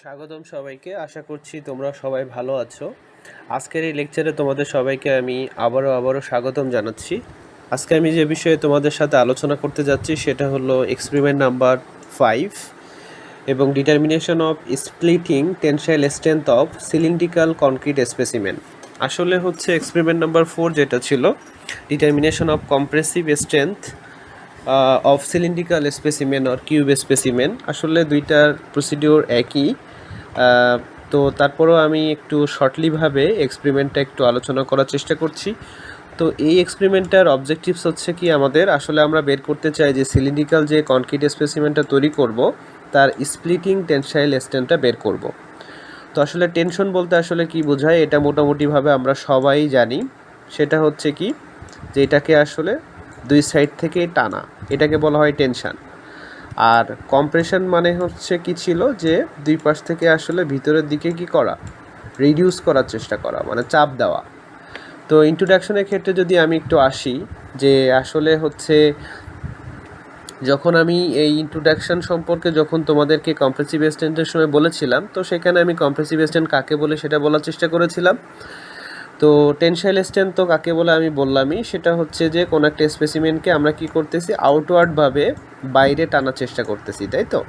স্বাগতম সবাইকে। আশা করছি তোমরা সবাই ভালো আছো। আজকের এই লেকচারে তোমাদের সবাইকে আমি আবারও স্বাগতম জানাচ্ছি। আজকে আমি যে বিষয়ে তোমাদের সাথে আলোচনা করতে যাচ্ছি সেটা হলো এক্সপেরিমেন্ট নাম্বার 5 এবং determination of splitting tensile strength of cylindrical concrete specimen. আসলে হচ্ছে এক্সপেরিমেন্ট নাম্বার 4 যেটা ছিল determination of compressive strength of cylindrical specimen or cube specimen. আসলে দুইটার প্রসিডিওর একই, তো তারপরেও আমি একটু শর্টলিভাবে এক্সপেরিমেন্টটা একটু আলোচনা করার চেষ্টা করছি। তো এই এক্সপেরিমেন্টটার অবজেক্টিভস হচ্ছে কি, আমাদের আসলে আমরা বের করতে চাই যে সিলিন্ড্রিক্যাল যে কনক্রিট স্পেসিমেনটা তৈরি করব তার স্প্লিটিং টেনসাইল স্ট্রেংথটা বের করব। তো আসলে টেনশন বলতে আসলে কি বোঝায়, এটা মোটামুটিভাবে আমরা সবাই জানি। সেটা হচ্ছে কি যে এটাকে আসলে দুই সাইড থেকে টানা, এটাকে বলা হয় টেনশন। আর কম্প্রেশন মানে হচ্ছে কি ছিল, যে দুই পাশ থেকে আসলে ভিতরের দিকে কি করা, রিডিউস করার চেষ্টা করা, মানে চাপ দেওয়া। তো ইন্ট্রোডাকশনের ক্ষেত্রে যদি আমি একটু আসি, যে আসলে হচ্ছে যখন আমি এই ইন্ট্রোডাকশন সম্পর্কে যখন তোমাদেরকে কম্প্রেসিভ স্ট্রেংথের সময় বলেছিলাম, তো সেখানে আমি কম্প্রেসিভ স্ট্রেংথ কাকে বলে সেটা বলার চেষ্টা করেছিলাম। তো টেনসাইল স্ট্রেংথ তো কাকে বলে আমি বললামই, সেটা হচ্ছে যে কোনো একটা স্পেসিমেনকে আমরা কি করতেছি, আউটওয়ার্ডভাবে বাইরে টানার চেষ্টা করতেছি, তাই তো।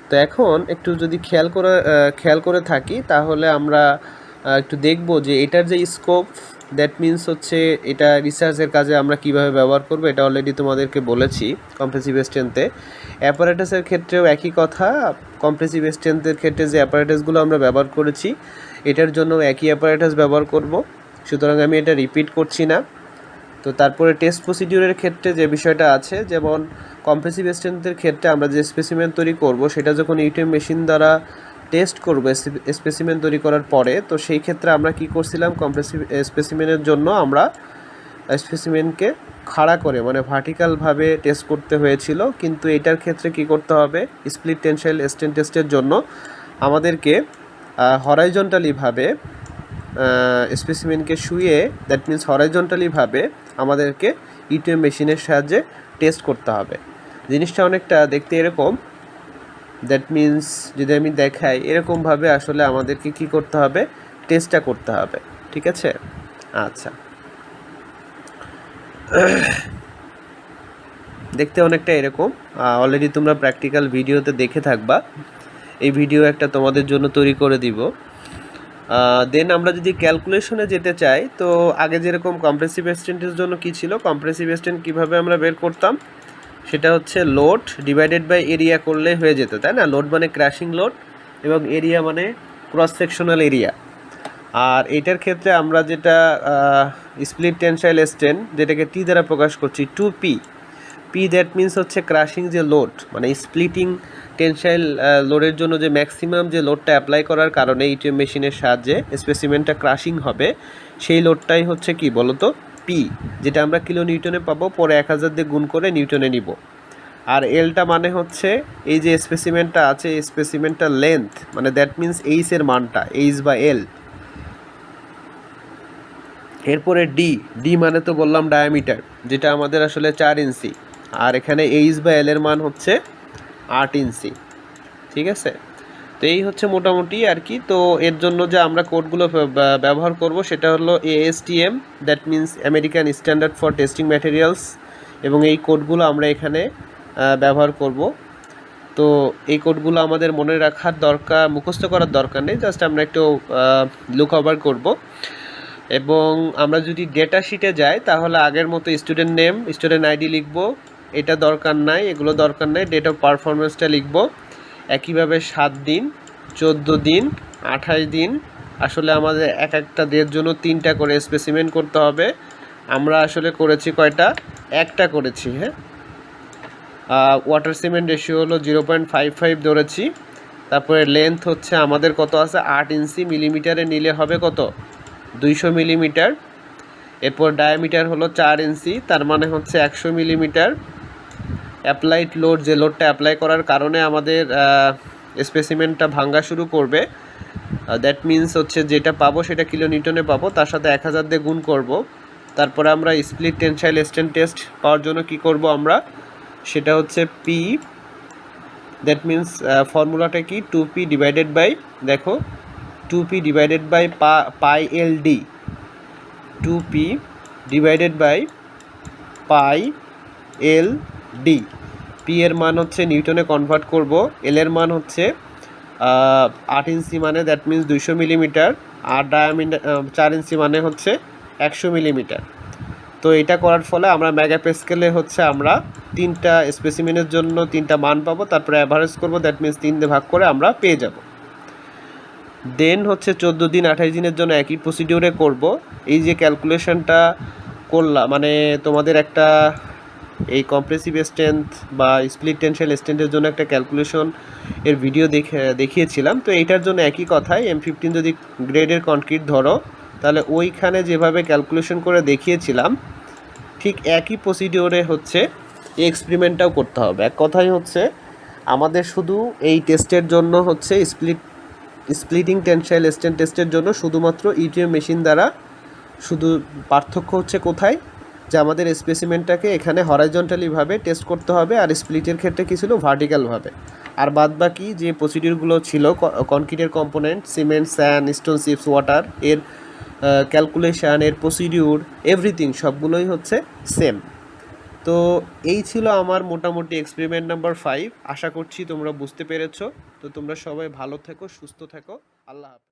তো এখন একটু যদি খেয়াল করে থাকি, তাহলে আমরা একটু দেখব যে এটার যে স্কোপ, দ্যাট মিনস হচ্ছে এটা রিসার্চের কাজে আমরা কিভাবে ব্যবহার করব, এটা অলরেডি তোমাদেরকে বলেছি কম্প্রেসিভ স্ট্রেংথে। অ্যাপারেটাসের ক্ষেত্রেও একই কথা, কম্প্রেসিভ স্ট্রেংথের ক্ষেত্রে যে অ্যাপারেটাসগুলো আমরা ব্যবহার করেছি এটার জন্য একই অ্যাপারেটাস ব্যবহার করব, সুতরাং আমি এটা রিপিট করছি না। তো তারপরে টেস্ট প্রসিডিউরের ক্ষেত্রে যে বিষয়টা আছে, যেমন কম্প্রেসিভ স্ট্রেংথের ক্ষেত্রে আমরা যে স্পেসিমেন তৈরি করব সেটা যখন ইউটিএম মেশিন দ্বারা টেস্ট করব স্পেসিমেন তৈরি করার পরে, তো সেই ক্ষেত্রে আমরা কি করছিলাম, কম্প্রেসিভ স্পেসিমেনের জন্য আমরা স্পেসিমেনকে খাড়া করে মানে ভার্টিক্যালভাবে টেস্ট করতে হয়েছিল। কিন্তু এটার ক্ষেত্রে কি করতে হবে, স্প্লিট টেনসাইল স্ট্রেংথ টেস্টের জন্য আমাদেরকে হরাইজন্টালিভাবে স্পেসিমেনকে শুয়ে, দ্যাট মিন্স হরাইজন্টালিভাবে আমাদেরকে ইটিএম মেশিনের সাহায্যে টেস্ট করতে হবে। জিনিসটা অনেকটা দেখতে এরকম, দ্যাট মিন্স যদি আমি দেখাই এরকমভাবে আসলে আমাদেরকে কি করতে হবে, টেস্টটা করতে হবে, ঠিক আছে। আচ্ছা, দেখতে অনেকটা এরকম, অলরেডি তোমরা প্র্যাকটিক্যাল ভিডিওতে দেখে থাকবা। এই ভিডিও একটা তোমাদের জন্য তৈরি করে দিব। দেন আমরা যদি ক্যালকুলেশনে যেতে চাই, তো আগে যেরকম কম্প্রেসিভ স্ট্রেংথের জন্য কি ছিল, কম্প্রেসিভ স্ট্রেংথ কীভাবে আমরা বের করতাম, সেটা হচ্ছে লোড ডিভাইডেড বাই এরিয়া করলে হয়ে যেত, তাই না। লোড মানে ক্র্যাশিং লোড এবং এরিয়া মানে ক্রস সেকশনাল এরিয়া। আর এটার ক্ষেত্রে আমরা যেটা স্প্লিট টেনসাইল স্ট্রেংথ, যেটাকে টি দ্বারা প্রকাশ করছি, 2P। পি দ্যাট মিন্স হচ্ছে ক্রাশিং যে লোড, মানে স্প্লিটিং টেনসাইল লোডের জন্য যে ম্যাক্সিমাম যে লোডটা অ্যাপ্লাই করার কারণে ইটিএম মেশিনের সাহায্যে স্পেসিমেনটা ক্রাশিং হবে, সেই লোডটাই হচ্ছে কি বলতো, পি, যেটা আমরা কিলো নিউটনে পাবো, পরে 1000 দিয়ে গুণ করে নিউটনে নিব। আর এলটা মানে হচ্ছে এই যে স্পেসিমেনটা আছে, এই স্পেসিমেনটার লেন্থ, মানে দ্যাট মিন্স এইচের মানটা, এইচ বা এল। এরপরে ডি মানে তো বললাম ডায়ামিটার, যেটা আমাদের আসলে 4 ইঞ্চি, আর এখানে এইচ বা এল এর মান হচ্ছে 8 ইঞ্চি, ঠিক আছে। তো এই হচ্ছে মোটামুটি আর কি। তো এর জন্য যে আমরা কোডগুলো ব্যবহার করব সেটা হলো ASTM, that means American standard for testing materials, এবং এই কোডগুলো আমরা এখানে ব্যবহার করব। তো এই কোডগুলো আমাদের মনে রাখার দরকার, মুখস্থ করার দরকার নেই, জাস্ট আমরা একটু লুক ওভার করব। এবং আমরা যদি ডেটা শিটে যাই, তাহলে আগের মতো স্টুডেন্ট নেম, স্টুডেন্ট আইডি লিখব, এটা দরকার নাই, এগুলো দরকার নাই, ডেট অফ পারফরমেন্সটা লিখব। একইভাবে 7 দিন, 14 দিন, 28 দিন, আসলে আমাদের একটা ডের জন্য 3টা করে স্পেসিমেন করতে হবে। আমরা আসলে করেছি কয়টা, একটা করেছি, হ্যাঁ। ওয়াটার সিমেন্ট রেশিও হলো 0.55 ধরেছি। তারপরে লেন্থ হচ্ছে আমাদের কত আছে, 8 ইঞ্চি, মিলিমিটারে নিলে হবে কত, 200 মিলিমিটার। এরপর ডায়ামিটার হলো 4 ইঞ্চি, তার মানে হচ্ছে 100 মিলিমিটার। অ্যাপ্লাইড লোড, যে লোডটা অ্যাপ্লাই করার কারণে আমাদের স্পেসিমেনটা ভাঙা শুরু করবে, দ্যাট মিন্স হচ্ছে যেটা পাবো সেটা কিলো নিউটনে পাবো, তার সাথে 1000 দিয়ে গুণ করব। তারপরে আমরা স্প্লিট টেনসাইল স্ট্রেংথ টেস্ট পাওয়ার জন্য কি করব আমরা, সেটা হচ্ছে পি দ্যাট মিন্স ফর্মুলাটা কি, 2p ডিভাইডেড বাই, দেখো 2p divided by pi L D, 2p divided by pi L D. P এর মান হচ্ছে নিউটনে কনভার্ট করব, এল এর মান হচ্ছে 8 ইঞ্চি মানে দ্যাট মিন্স 200 মিলিমিটার, আর ডায়ামিটার 4 ইঞ্চি মানে হচ্ছে 100 মিলিমিটার। তো এটা করার ফলে আমরা মেগাপ্যাসকেলে হচ্ছে আমরা 3টা স্পেসিমেনের জন্য 3টা মান পাবো, তারপরে অ্যাভারেজ করব, দ্যাট মিন্স 3 দিয়ে ভাগ করে আমরা পেয়ে যাব। দেন হচ্ছে 14 দিন 28 দিনের জন্য একই প্রসিডিওরে করব। এই যে ক্যালকুলেশনটা করলাম, মানে তোমাদের একটা এই কম্প্রেসিভ স্ট্রেংথ বা স্প্লিট টেনশাইল স্ট্রেংথের জন্য একটা ক্যালকুলেশন এর ভিডিও দেখিয়েছিলাম। তো এইটার জন্য একই কথাই, M15 যদি গ্রেডের কনক্রিট ধরো, তাহলে ওইখানে যেভাবে ক্যালকুলেশন করে দেখিয়েছিলাম ঠিক একই প্রসিডিওরে হচ্ছে এই এক্সপেরিমেন্টটাও করতে হবে। এক কথাই হচ্ছে আমাদের শুধু এই টেস্টের জন্য হচ্ছে স্প্লিটিং টেনশাইল স্ট্রেংথ টেস্টের জন্য শুধুমাত্র ইটিএম মেশিন দ্বারা, শুধু পার্থক্য হচ্ছে কোথায়, যে আমাদের স্পেসিমেন্টটাকে এখানে হরাইজন্টালিভাবে টেস্ট করতে হবে, আর স্প্লিটের ক্ষেত্রে কী ছিল, ভার্টিক্যালভাবে। আর বাদবাকি যে প্রসিডিউরগুলো ছিল কনক্রিটের component, cement, sand, stone chips, water, এর ক্যালকুলেশান, এর প্রসিডিউর, এভরিথিং সবগুলোই হচ্ছে সেম। তো এই ছিল আমার মোটামুটি এক্সপেরিমেন্ট নাম্বার 5। আশা করছি তোমরা বুঝতে পেরেছো। তো তোমরা সবাই ভালো থেকো, সুস্থ থেকো, আল্লাহ হাফেজ।